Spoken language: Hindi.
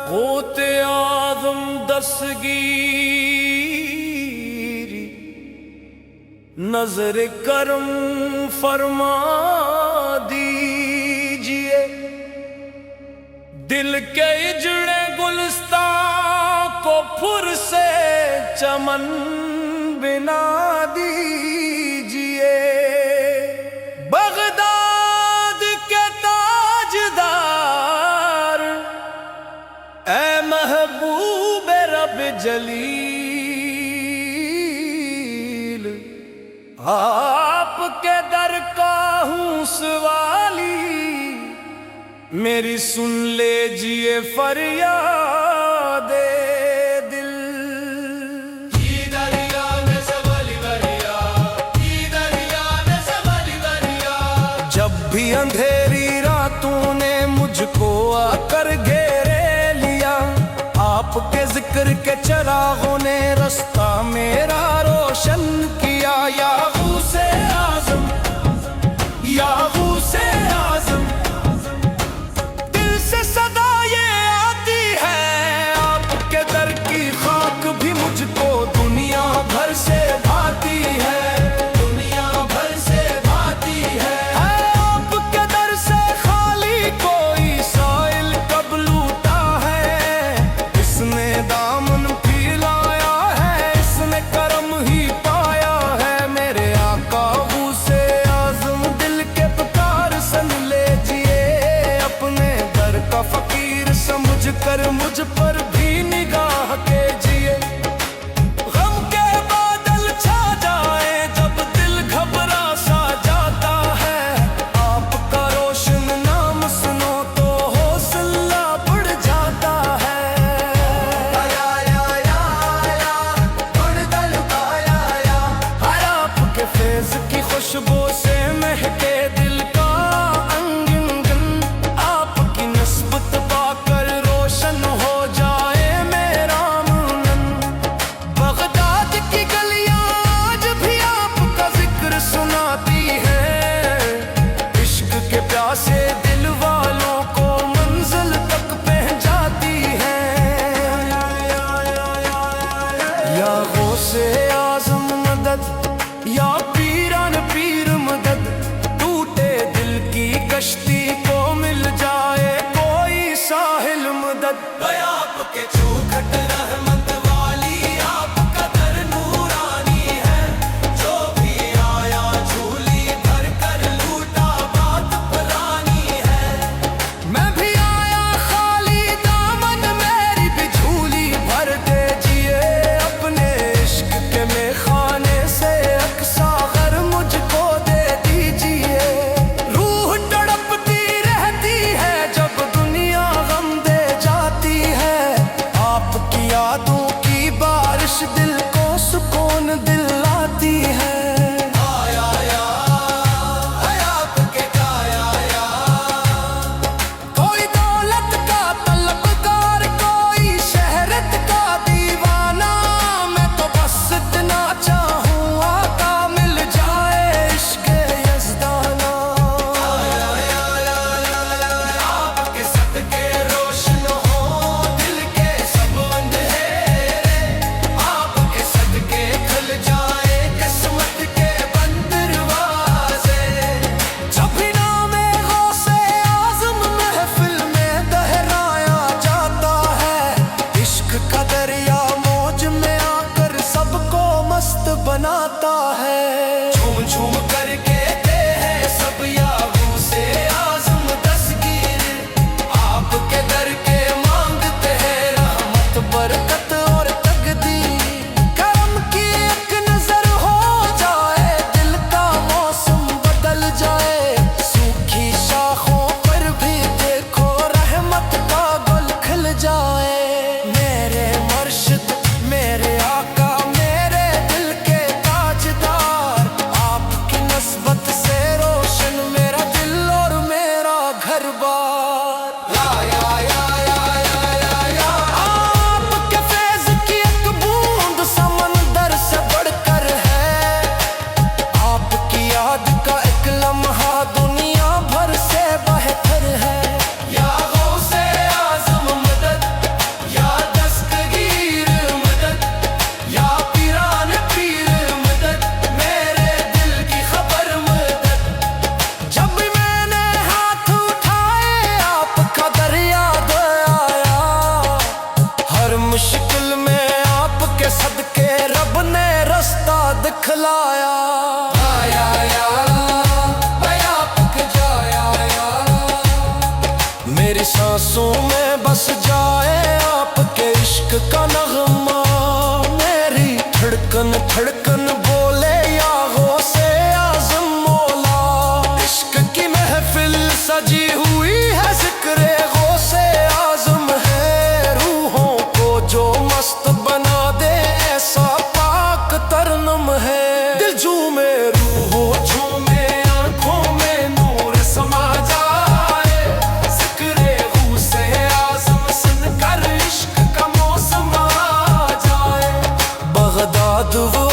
होते आज़म दस्तगीरी नजर करम फरमा दीजिए। दिल के इजड़े गुलिस्तां को फुर से चमन बिना दीजिए। बगदाद के ताजदार ऐ महबूब रब जलील, आपके दर का हूँ सवाली, मेरी सुन लीजिए फरियादे दिल। जब भी अंधेरी रातों ने मुझको आकर घेरे लिया, आपके जिक्र के चिरागों ने रास्ता मेरा रोशन किया। या गौसे आज़म, या गौसे आज़म, दिल से सदा ये आती है, आपके दर की खाक भी मुझको दुनिया भर से भाती है, दुनिया भर से भाती है। आपके दर से खाली कोई साइल कब लूटा है, इसने दामन फैलाया है, इसने करम मुश्किल में आपके सदके रब ने रास्ता दिखलाया। आया आपके जाया, मेरी सांसों में बस जाए आपके इश्क का नगमा। मेरी धड़कन धड़कन बोले या गौसे आज़म मौला। इश्क की महफिल सजी हुई है, जिक्रे गौसे आज़म है। रूहों को जो मस्त बना दे ऐसा पाक तरनम है। दिल झूमे रूहों झूमे, आंखों में नूर समा जाए। जिक्रे गौसे आज़म सुनकर इश्क का मौसम आ जाए। बगदाद वो